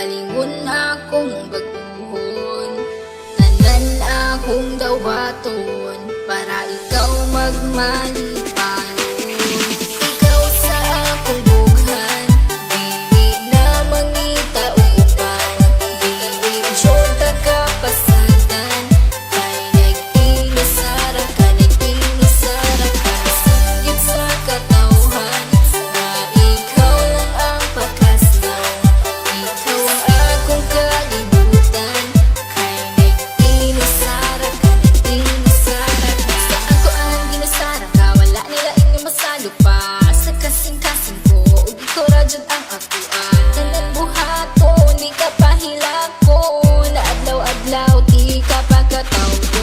galingon akong baguhon. Tanan akong dawaton para ikaw magmalipanon. Ikaw sa akong bughan, dili na mangita uban. Dili jota ka pasadan, kay nag-inusara ka, nag-inusara ka. Sanggit sa katawhan na ikaw lang ang pakasnan. Ikaw ang akong kalibutan, kay nag-inusara ka, nag-inusara ka. Sa ako ang ginusara ka, wala nila inyo masalo pa. Sa kasing-kasing ko, ug ikaw ra jud ang akuan. Tanan buhato, di ka pahilako. Na adlaw-adlaw, di ka pagkatawgo.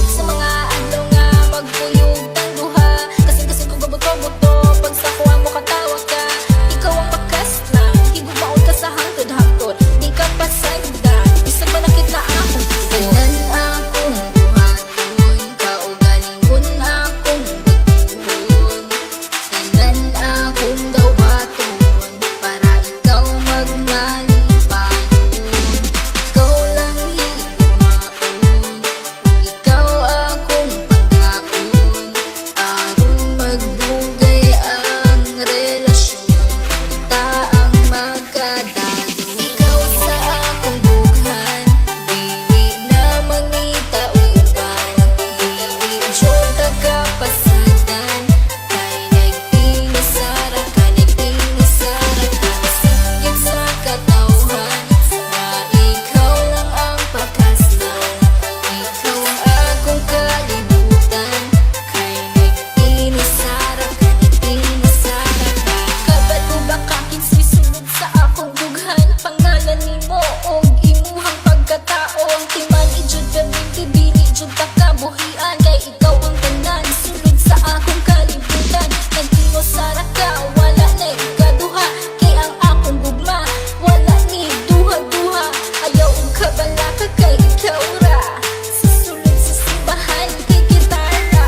Sa mga adlaw nga magkuyog tang duha, kasing-kasing ko gabuto-buto. Pag sa kuha mo katawa ka, ikaw ang bakas lang. Higumaon ka sa hangtod-hangtod, di ka pasagdan. Isa ba nakit na akong tanan akong buhaton, kaugalingon akong baguhon. Tanan akong dawaton para ikaw magmalipanon. Ikaw lang higumaon, ikaw akong pagkaon. Aron magdugay ang relasyon, ta ang magkadalo. Ikaw sa akong bughan, dili na mangita uban. Dili jota ka pasadan, kay nag-inusara ka, nag-inusara ka. Sanggit sa katawhan na ikaw lang ang pakasnan. Ikaw ang akong kalibutan, kay nag-inusara ka, nag-inusara ka. Kabalo ba ka kinsoy sulod sa akong bughan? Pangalan nimo og imuhang pagkatao. Ang timan ijud perminti, dili jud ta kabuhian. Kay ikaw ang tanan sulod sa akong kalibutan. Nag-inusara ka, wala na ikaduha. Kay ang akong gugma, wala ni duha-duha. Ayaw og kabala ka, kay ikaw ra. Susulod sa simbahan, kay gitara.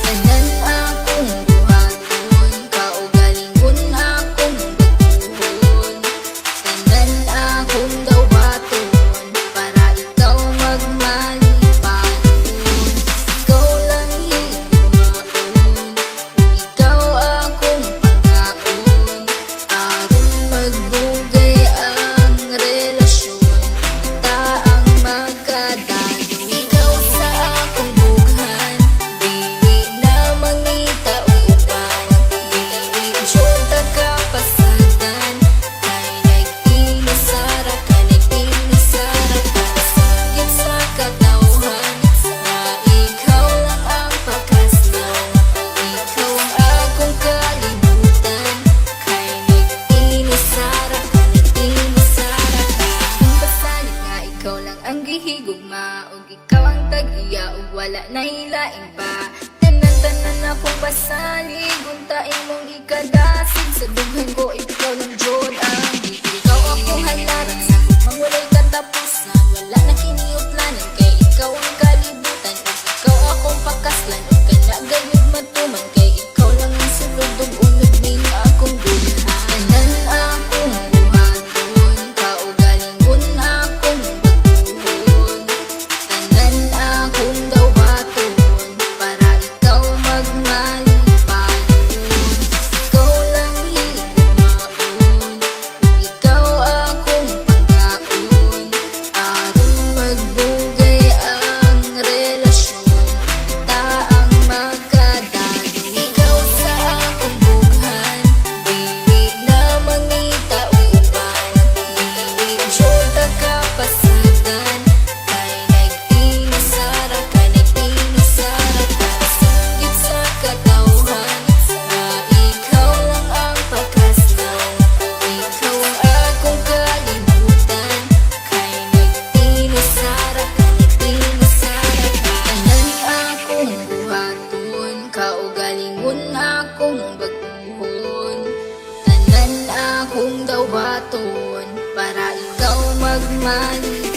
Tanan akong buhaton, kaugalingon akong baguhon. Tanan akong dawaton para ikaw magmalipanon. Ikaw lang higumaon, ikaw akong pagkaon. Aron magdugay ang relasyon, ta ang magkadalo. Ikaw sa akong bughan, dili na mangita uban. Dili jota ka pasadan, kay nag-inusara ka, nag-inusara ka. Sanggit sa katawhan na ikaw lang ang pakasnan. Ikaw ang akong kalibutan, kay nag-inusara ka, nag-inusara ka. Kung basalig nga ikaw lang ang gihigugma, ug ikaw ang tag-iya, ug wala na hilaing pa. Tanan-tanan akong basalig, unta imong ikadasig. Sa dughan ko ikaw lang jud ang ikaw akong halaran. Sa gugmang walay katapusan, wala na kiniuplanan. Kay ikaw ang kalibutan, ug ikaw akong pakaslan. Ug kana gayud matuman, kay ikaw lang ang sulod ug unod ning akong dughan. Tanan akong buhaton, kaugalingon akong baguhon. Tanan akong dawaton para ikaw magmalipanon. Ikaw lang higumaon, ikaw akong pagkaon. Aron magdugay ang relasyon, ta ang magkadalo. Ikaw sa akong bughan, dili na mangita uban. Dili jota ka pasadan, kay nag-inusara ka, nag-inusara ka. Sanggit sa katawhan na ikaw lang ang pakasnan. Ikaw ang akong kalibutan, kay nag-inusara ka, nag-inusara ka. Tanan akong buhaton, kaugalingon akong baguhon. Tanan akong dawaton para ikaw magmalipanon.